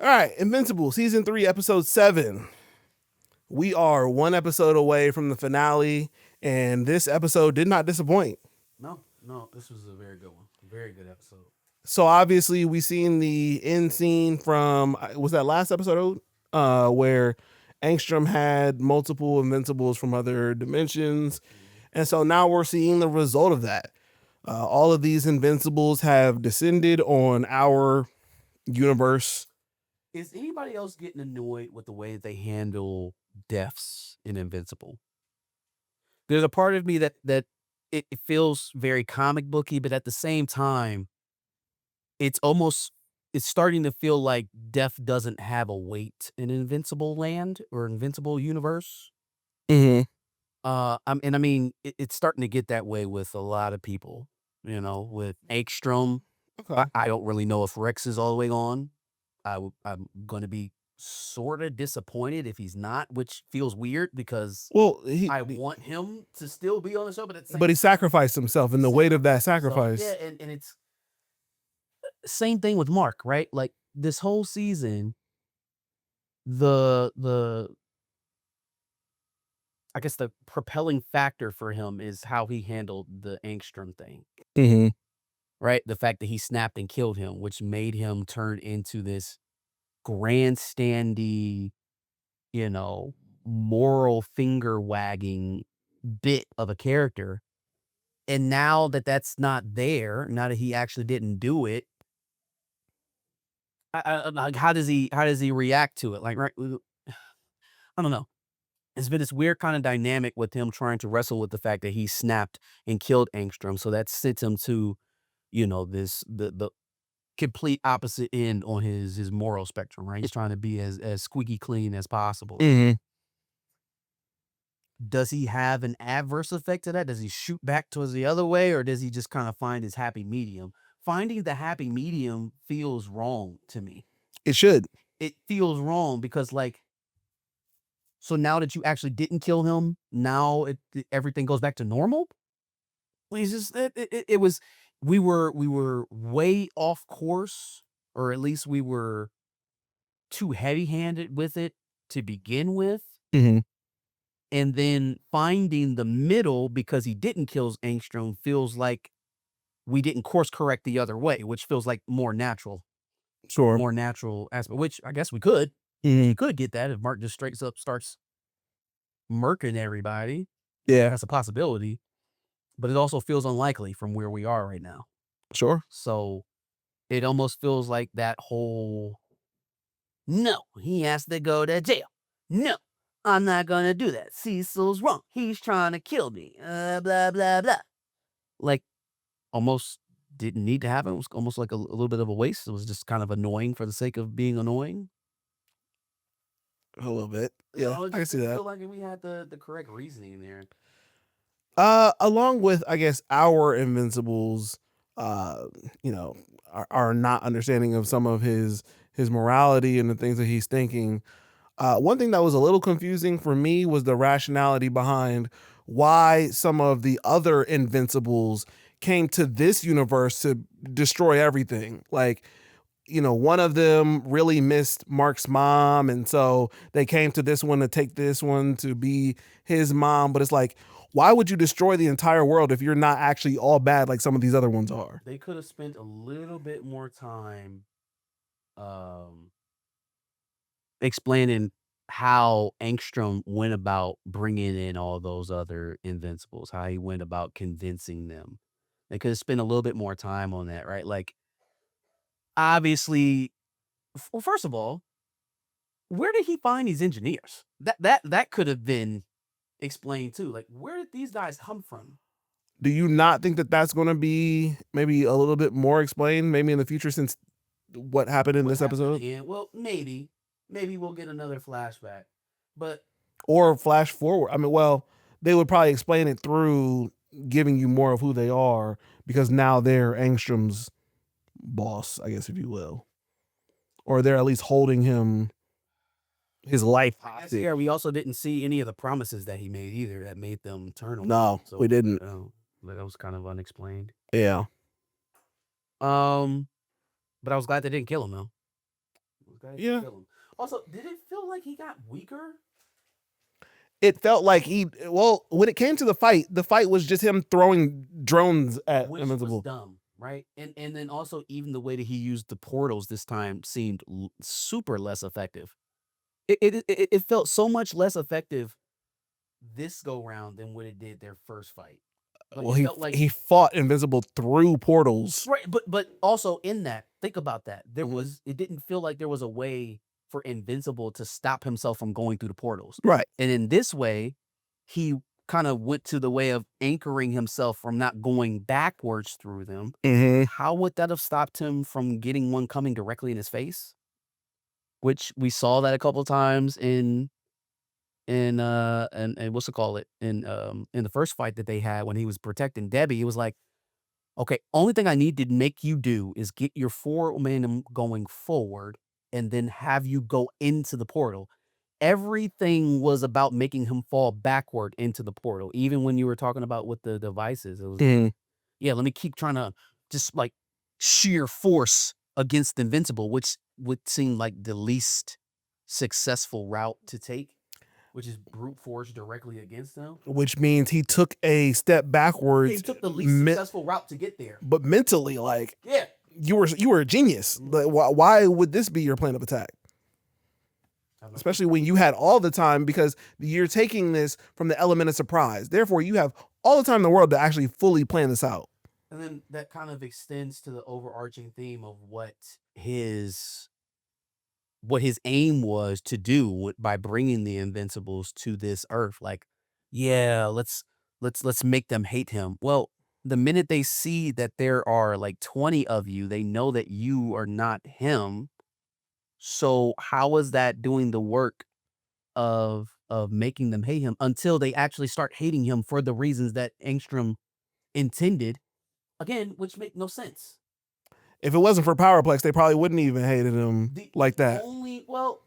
right, Invincible season 3, episode 7. We are one episode away from the finale, and this episode did not disappoint. No, this was a very good one. Very good episode. So obviously, we seen the end scene from was that last episode, where Angstrom had multiple Invincibles from other dimensions, and so now we're seeing the result of that. All of these Invincibles have descended on our universe. Is anybody else getting annoyed with the way they handle deaths in Invincible? There's a part of me that it feels very comic booky, but at the same time, it's starting to feel like death doesn't have a weight in Invincible Land or Invincible Universe. Mm-hmm. I mean, it's starting to get that way with a lot of people. You know, with Angstrom, Okay. I don't really know if Rex is all the way on. I'm going to be sort of disappointed if he's not, which feels weird because Well, I want him to still be on the show, but at the same but he time, sacrificed himself, and the weight of that so sacrifice. yeah, and it's same thing with Mark, right? Like this whole season, the I guess the propelling factor for him is how he handled the Angstrom thing, Mm-hmm. right? The fact that he snapped and killed him, which made him turn into this grandstandy, moral finger wagging bit of a character. And now that that's not there, now that he actually didn't do it, like how does he react to it? Like, right? I don't know. It's been this weird kind of dynamic with him trying to wrestle with the fact that he snapped and killed Angstrom. So that sits him to, this the complete opposite end on his moral spectrum, right? He's trying to be as squeaky clean as possible. Mm-hmm. Does he have an adverse effect to that? Does he shoot back towards the other way, or does he just kind of find his happy medium? Finding the happy medium feels wrong to me. It should. It feels wrong because, like, so now that you actually didn't kill him, now everything goes back to normal. It's just it was we were way off course, or at least we were too heavy-handed with it to begin with. Mm-hmm. And then finding the middle because he didn't kill Angstrom feels like we didn't course correct the other way, which feels like more natural Sure. aspect, which I guess we could. Mm-hmm. You could get that if Mark just straight up starts murking everybody. Yeah. That's a possibility, but it also feels unlikely from where we are right now. Sure. So it almost feels like that whole, no, he has to go to jail. No, I'm not going to do that. Cecil's wrong. He's trying to kill me. Blah, blah, blah. Like, almost didn't need to happen. It was almost like a little bit of a waste. It was just kind of annoying for the sake of being annoying. A little bit. Yeah, I can see that. I feel like we had the correct reasoning there. Along with, I guess, our Invincibles, are not understanding of some of his morality and the things that he's thinking. One thing that was a little confusing for me was the rationality behind why some of the other Invincibles came to this universe to destroy everything. Like, one of them really missed Mark's mom, and so they came to this one to take this one to be his mom. But it's like, why would you destroy the entire world if you're not actually all bad like some of these other ones are? They could have spent a little bit more time explaining how Angstrom went about bringing in all those other Invincibles, how he went about convincing them. They could have spent a little bit more time on that, right? Like, obviously, well, first of all, where did he find these engineers? That could have been explained too. Like, where did these guys come from? Do you not think that that's going to be maybe a little bit more explained, maybe in the future, since what happened in this episode? Well, maybe we'll get another flashback, but or flash forward. I mean, well, they would probably explain it through giving you more of who they are, because now they're Angstrom's boss, I guess, if you will, or they're at least holding him his life hostage. Yeah, we also didn't see any of the promises that he made either that made them turn on him. No, we didn't. That was kind of unexplained. Yeah. But I was glad they didn't kill him though. Okay, Yeah. kill him. Also, did it feel like he got weaker? It felt like when it came to the fight was just him throwing drones at Which was Invincible. dumb, right? And then also even the way that he used the portals this time seemed super less effective. It felt so much less effective this go round than what it did their first fight. Like Well, it felt like he fought Invincible through portals. right, but also in that, think about that. Mhm. It didn't feel like there was a way for Invincible to stop himself from going through the portals. Right. And in this way, he kind of went to the way of anchoring himself from not going backwards through them. Mm-hmm. How would that have stopped him from getting one coming directly in his face? Which we saw that a couple times and what's it call it in the first fight that they had when he was protecting Debbie. He was like, okay, only thing I need to make you do is get your forward momentum going forward and then have you go into the portal. Everything was about making him fall backward into the portal. Even when you were talking about with the devices, it was, Mm-hmm. yeah, let me keep trying to just like sheer force against Invincible, which would seem like the least successful route to take, which is brute force directly against them. Which means he took a step Yeah, backwards, he took the least successful route to get there. but mentally, like Yeah. you were a genius. Like, why would this be your plan of attack? Especially when you had all the time, because you're taking this from the element of surprise. Therefore, you have all the time in the world to actually fully plan this out. And then that kind of extends to the overarching theme of his what his aim was to do by bringing the Invincibles to this earth. Like, yeah, let's make them hate him. Well, the minute they see that there are like 20 of you, they know that you are not him. So how is that doing the work of making them hate him until they actually start hating him for the reasons that Angstrom intended? Again, which make no sense. If it wasn't for Powerplex, they probably wouldn't even hated him like The that. only well,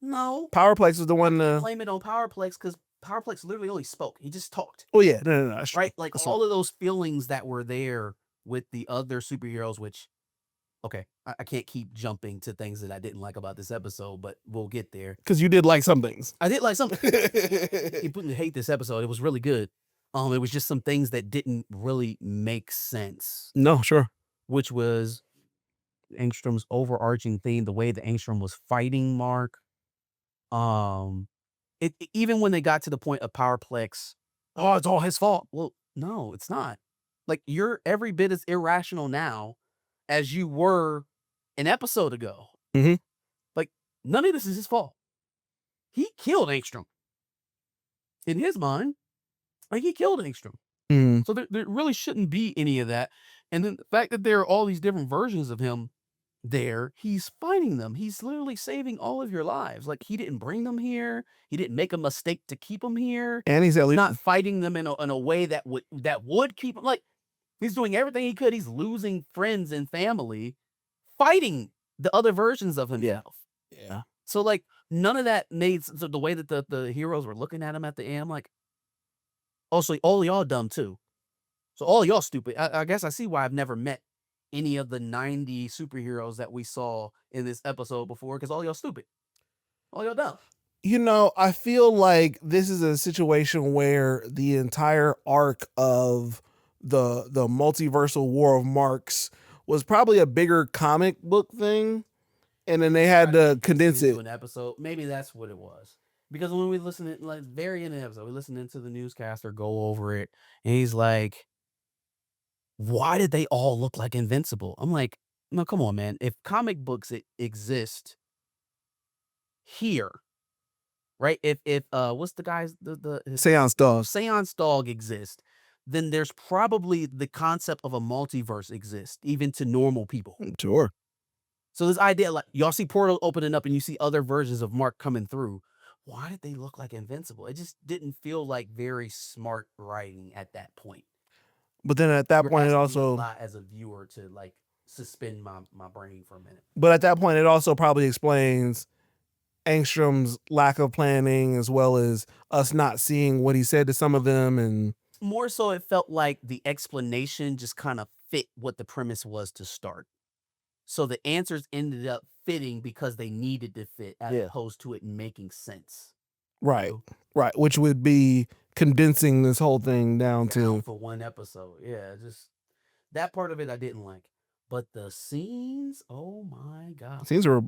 no, Powerplex was the one can't to. blame it on Powerplex because Powerplex literally only spoke. He just talked, Oh yeah, no, that's true. right? Like That's all of those feelings that were there with the other superheroes, which okay, I can't keep jumping to things that I didn't like about this episode, but we'll get there. because you did like some things. I did like something. You wouldn't hate this episode. It was really good. It was just some things that didn't really make sense, No, sure. which was Angstrom's overarching theme, the way that Angstrom was fighting Mark. Um, even when they got to the point of Powerplex, oh, it's all his fault. Well, no, it's not. Like you're every bit as irrational now as you were an episode ago. Mhm. Like none of this is his fault. He killed Angstrom. In his mind, like he killed Angstrom. Mhm. So there really shouldn't be any of that. And then the fact that there are all these different versions of him there, he's fighting them. He's literally saving all of your lives. Like he didn't bring them here. He didn't make a mistake to keep them here. And he's at He's least not fighting them in a way that would keep him. Like he's doing everything he could. He's losing friends and family, fighting the other versions of himself. yeah. So like none of that made so the way that the heroes were looking at him at the end. I'm like, also all y'all dumb too. So all y'all stupid. I guess I see why I've never met any of the 90 superheroes that we saw in this episode before, because all y'all stupid. All y'all dumb. You know, I feel like this is a situation where the entire arc of the multiversal war of Marks was probably a bigger comic book thing, and then they had to condense into it. an episode. Maybe that's what it was. Because when we listen to like very end of the episode, we listened to the newscaster go over it, and he's like, why did they all look like Invincible? I'm like, no, come on, man. If comic books exist here, right? If what's the guy's Seance dogs. Seance dog exists, then there's probably the concept of a multiverse exists, even to normal people. Sure. So this idea, like y'all see portal opening up and you see other versions of Mark coming through. Why did they look like Invincible? It just didn't feel like very smart writing at that point. But then at that You're point, it asking me a also. lot as a viewer to like suspend my brain for a minute. But at that point, it also probably explains Angstrom's lack of planning, as well as us not seeing what he said to some of them, and More so, it felt like the explanation just kind of fit what the premise was to start. So the answers ended up fitting because they needed to fit as Yeah. opposed to it making sense. Right. know? Right. Which would be condensing this whole thing down Down to for one episode. Yeah, just that part of it I didn't like. But the scenes, oh my god. scenes are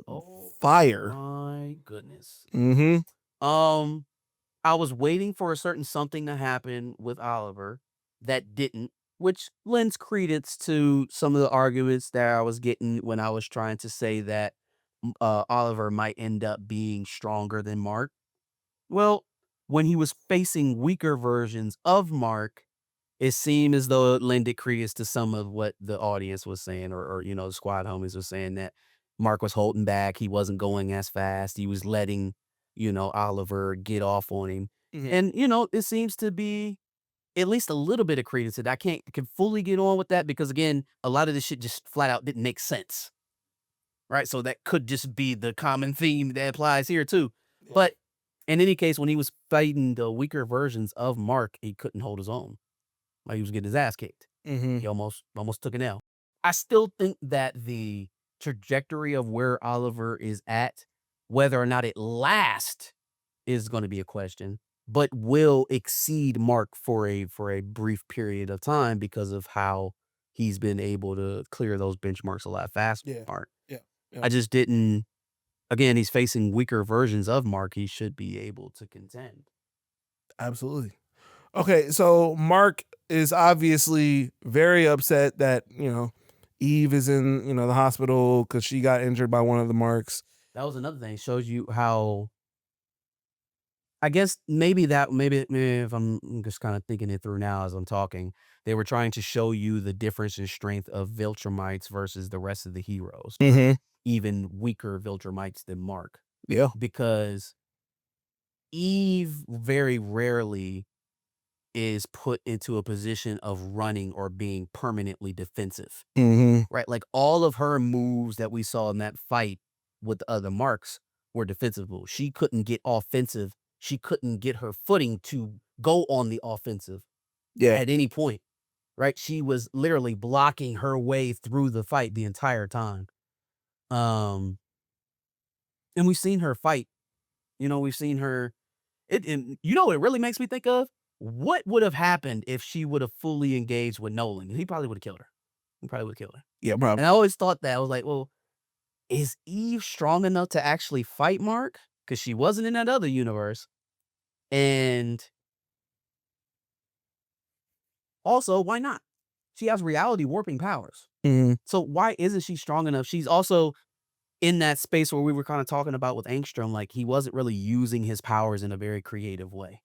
Oh fire. my goodness. Mm-hmm. Um, I was waiting for a certain something to happen with Oliver that didn't, which lends credence to some of the arguments that I was getting when I was trying to say that Oliver might end up being stronger than Mark. Well, when he was facing weaker versions of Mark, it seemed as though it lended credence to some of what the audience was saying, or the squad homies were saying that Mark was holding back. He wasn't going as fast. He was letting, Oliver get off on him. Mm-hmm. And, it seems to be at least a little bit of credence to that. I can fully get on with that because again, a lot of this shit just flat out didn't make sense. Right. So that could just be the common theme that applies here too. Yeah. But in any case, when he was fighting the weaker versions of Mark, he couldn't hold his own. Like he was getting his ass kicked. Mm-hmm. He almost took an L. I still think that the trajectory of where Oliver is at, whether or not it lasts, is going to be a question, but will exceed Mark for a brief period of time because of how he's been able to clear those benchmarks a lot faster. Yeah. Mark. Yeah. Yeah. I just didn't. Again, he's facing weaker versions of Mark. He should be able to contend. Absolutely. Okay, so Mark is obviously very upset that, Eve is in, the hospital because she got injured by one of the marks. That was another thing. Shows you how. I guess maybe if I'm just kind of thinking it through now as I'm talking, they were trying to show you the difference in strength of Viltrumites versus the rest of the heroes, Mm-hmm. even weaker Viltrumites than Mark, Yeah. because Eve very rarely is put into a position of running or being permanently defensive, Mm-hmm. right? Like all of her moves that we saw in that fight with the other marks were defensive moves. She couldn't get offensive. She couldn't get her footing to go on the offensive Yeah. at any point, right? She was literally blocking her way through the fight the entire time. And we've seen her fight. We've seen her. And what it really makes me think of? What would have happened if she would have fully engaged with Nolan? He probably would have killed her. He probably would have killed her. Yeah, And probably. I always thought that. I was like, well, is Eve strong enough to actually fight Mark? Because she wasn't in that other universe. And also, why not? She has reality warping powers. Mm-hmm. So why isn't she strong enough? She's also in that space where we were kind of talking about with Angstrom, like he wasn't really using his powers in a very creative way.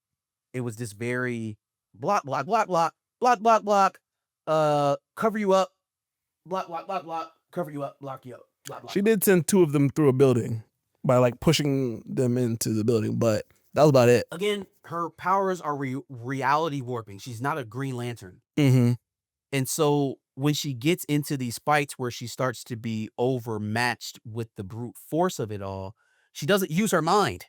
It was this very block, block, block, block, block, block, block, cover you up, block, block, block, block, cover you up, block you up, block, block. She did send two of them through a building by like pushing them into the building, but that was about it. Again, her powers are reality warping. She's not a Green Lantern. Mm-hmm. And so when she gets into these fights where she starts to be overmatched with the brute force of it all, she doesn't use her mind.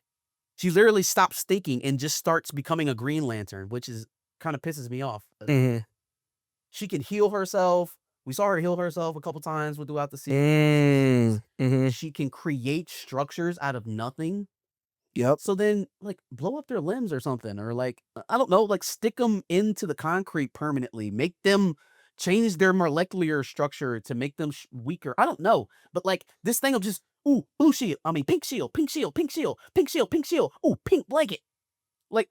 She literally stops thinking and just starts becoming a Green Lantern, which is kind of pisses me off. Mm-hmm. She can heal herself. We saw her heal herself a couple times throughout the Mm-hmm. series. Mm-hmm. She can create structures out of nothing. Yep. So then, like, blow up their limbs or something, or like, I don't know, like, stick them into the concrete permanently, make them change their molecular structure to make them weaker. I don't know, but like this thing of just blue shield. I mean, pink shield, pink shield, pink shield, pink shield, pink shield. Pink blanket. Like,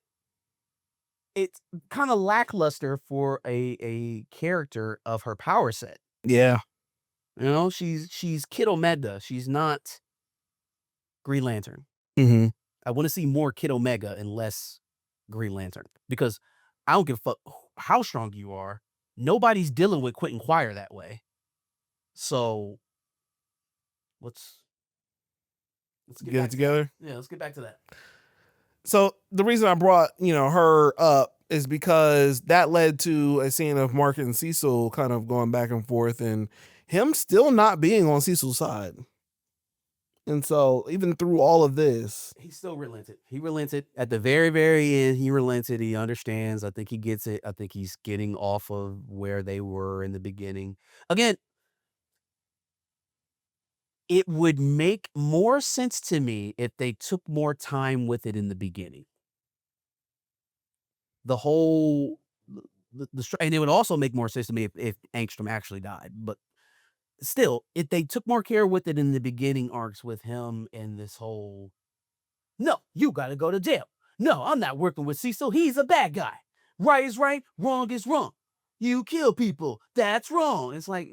it's kind of lackluster for a character of her power set. Yeah. She's Kid Omega. She's not Green Lantern. Mm-hmm. I want to see more Kid Omega and less Green Lantern because I don't give a fuck how strong you are. Nobody's dealing with Quentin Quire that way. So let's Get it together. Yeah, let's get back to that. So the reason I brought, her up is because that led to a scene of Mark and Cecil kind of going back and forth and him still not being on Cecil's side. And so even through all of this, he still relented. He relented at the very, very end. He relented. He understands. I think he gets it. I think he's getting off of where they were in the beginning. Again, It would make more sense to me if they took more time with it in the beginning. The whole and it would also make more sense to me if Angstrom actually died, but still, if they took more care with it in the beginning arcs with him and this whole, "No, you gotta go to jail. No, I'm not working with Cecil, he's a bad guy. Right is right, wrong is wrong. You kill people, that's wrong." It's like,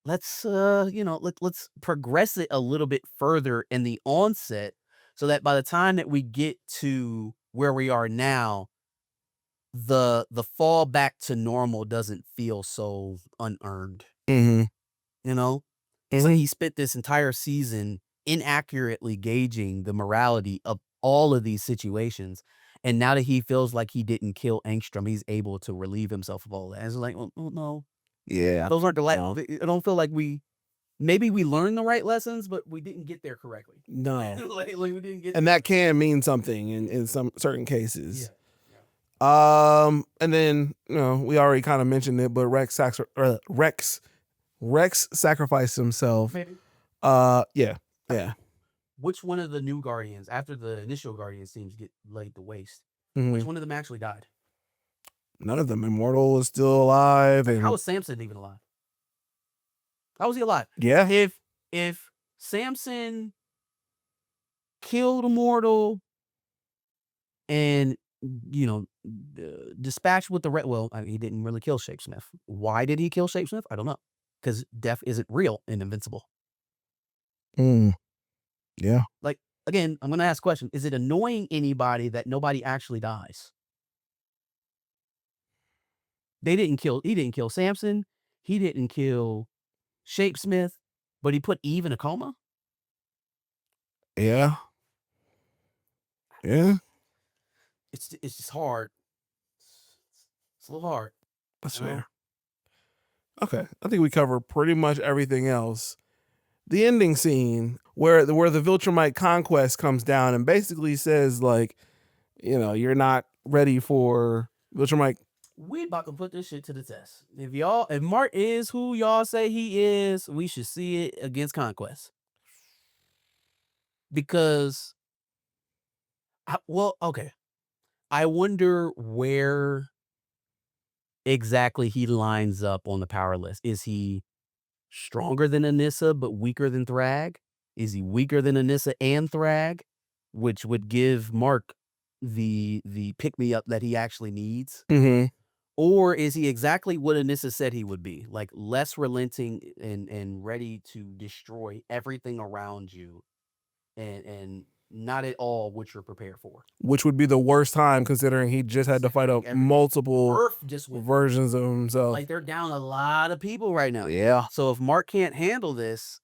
let's, let's progress it a little bit further in the onset so that by the time that we get to where we are now, the fall back to normal doesn't feel so unearned, Mm-hmm. you know? It's like he spent this entire season inaccurately gauging the morality of all of these situations, and now that he feels like he didn't kill Angstrom, he's able to relieve himself of all that. It's like, "Oh, no, Yeah. those aren't the No. I don't feel like maybe we learned the right lessons, but we didn't get there correctly." No. Like, we didn't get And that can mean something in some certain cases. Yeah. And then we already kind of mentioned it, but Rex sacrificed himself. Maybe. Yeah, yeah. Which one of the new Guardians, after the initial Guardians seems to get laid to waste, Mhm. which one of them actually died? None of them. Immortal is still alive, and How is Samson even alive? How was he alive? yeah, If Samson killed Immortal and dispatched with the red, well, I mean, he didn't really kill Shapesmith. Why did he kill Shapesmith? I don't know. Because death isn't real in Invincible. mm, yeah, Like, again, I'm gonna ask a question. Is it annoying anybody that nobody actually dies? He didn't kill Samson, he didn't kill Shapesmith, but he put Eve in a coma? yeah, yeah. It's just hard. It's a little hard, That's you know? fair. Okay, I think we covered pretty much everything else. The ending scene where the Viltrumite conquest comes down and basically says like, you're not ready for Viltrumite. We about to put this shit to the test. If Mark is who y'all say he is, we should see it against Conquest. Because okay. I wonder where exactly he lines up on the power list. Is he stronger than Anissa but weaker than Thrag? Is he weaker than Anissa and Thrag, which would give Mark the pick me up that he actually needs? Mm-hmm. Or is he exactly what Anissa said he would be, like less relenting and ready to destroy everything around you, and not at all what you're prepared for? Which would be the worst time considering he just had to fight up multiple Earth just went versions of himself. like they're down a lot of people right now. Yeah. So if Mark can't handle this,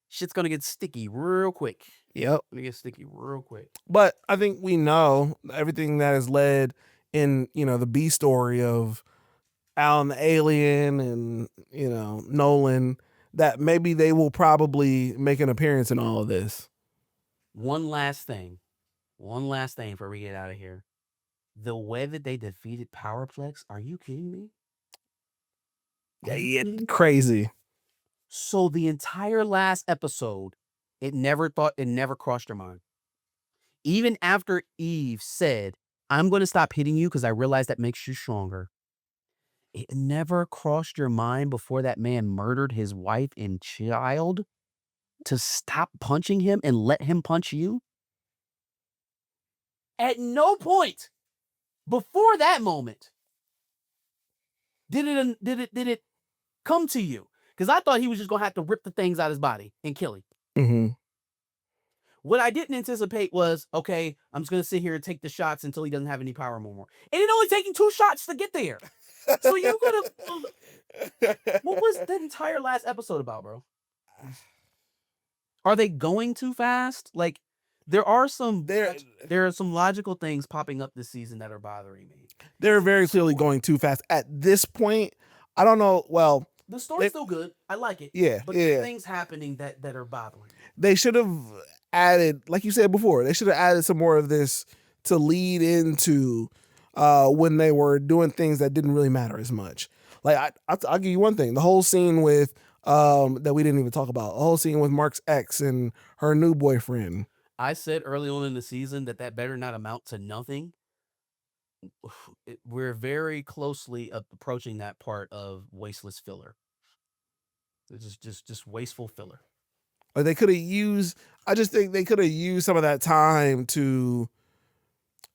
shit's gonna get sticky real quick. Yep. Gonna get sticky real quick. But I think we know everything that has led in, the B story of Alan the Alien and, Nolan, that maybe they will probably make an appearance in all of this. One last thing before we get out of here. The way that they defeated Powerplex, are you kidding me? Yeah, crazy. So the entire last episode, it never crossed your mind. Even after Eve said, "I'm going to stop hitting you because I realize that makes you stronger." It never crossed your mind before that man murdered his wife and child to stop punching him and let him punch you? At no point before that moment did it come to you. Because I thought he was just going to have to rip the things out of his body and kill him. Mm-hmm. What I didn't anticipate was, okay, I'm just going to sit here and take the shots until he doesn't have any power more. And it only taking 2 shots to get there. So you could have... What was that entire last episode about, bro? Are they going too fast? Like, there are some logical things popping up this season that are bothering me. They're very clearly going too fast. At this point, I don't know. Well, the story's still good. I like it. Yeah. But there's things happening that are bothering me. They should have added, like you said before, they should have added some more of this to lead into when they were doing things that didn't really matter as much. Like, I'll give you one thing. The whole scene with that we didn't even talk about. A whole scene with Mark's ex and her new boyfriend. I said early on in the season that better not amount to nothing. We're very closely approaching that part of wasteless filler. It's just wasteful filler. Like they could have used. I just think they could have used some of that time to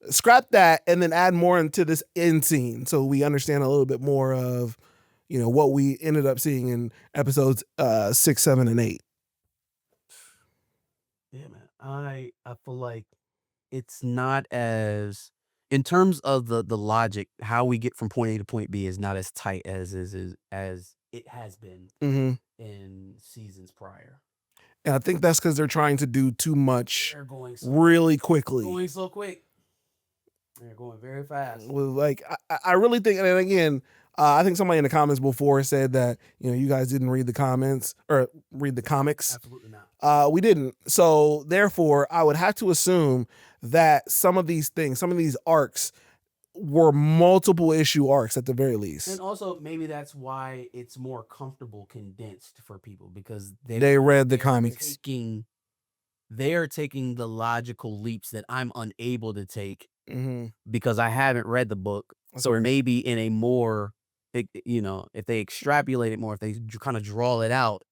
scrap that and then add more into this end scene, so we understand a little bit more of, what we ended up seeing in episodes 6, 7, and 8. Yeah, man. I feel like it's not as, in terms of the logic, how we get from point A to point B is not as tight as it has been Mm-hmm. in seasons prior. And I think that's because they're trying to do too much They're going so really quickly. going so quick. They're going very fast. Like I really think, and again, I think somebody in the comments before said that you guys didn't read the comments or read the comics. Absolutely not. We didn't. So therefore, I would have to assume that some of these things, some of these arcs, were multiple issue arcs at the very least. And also, maybe that's why it's more comfortable condensed for people, because They read the comics. They are taking the logical leaps that I'm unable to take Mm-hmm. because I haven't read the book. So maybe in a more, if they extrapolate it more, if they kind of draw it out,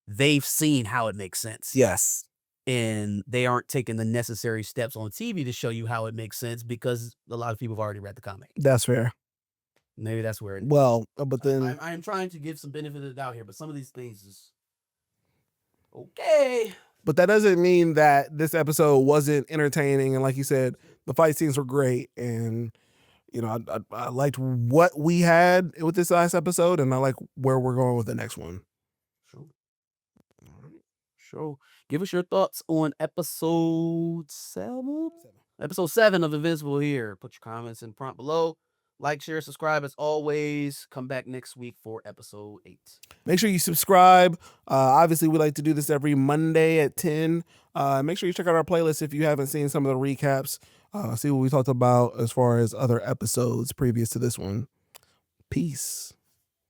they've seen how it makes sense. Yes. And they aren't taking the necessary steps on TV to show you how it makes sense because a lot of people have already read the comic. That's fair. Maybe that's where it is. Well, but then I am trying to give some benefit of the doubt here, but some of these things is okay. But that doesn't mean that this episode wasn't entertaining. And like you said, the fight scenes were great. And, I liked what we had with this last episode, and I like where we're going with the next one. Sure. All right. Sure. Give us your thoughts on episode 7? Episode 7 of Invincible here. Put your comments in the prompt below. Like, share, subscribe as always. Come back next week for episode 8. Make sure you subscribe. Obviously, we like to do this every Monday at 10. Make sure you check out our playlist if you haven't seen some of the recaps. See what we talked about as far as other episodes previous to this one. Peace.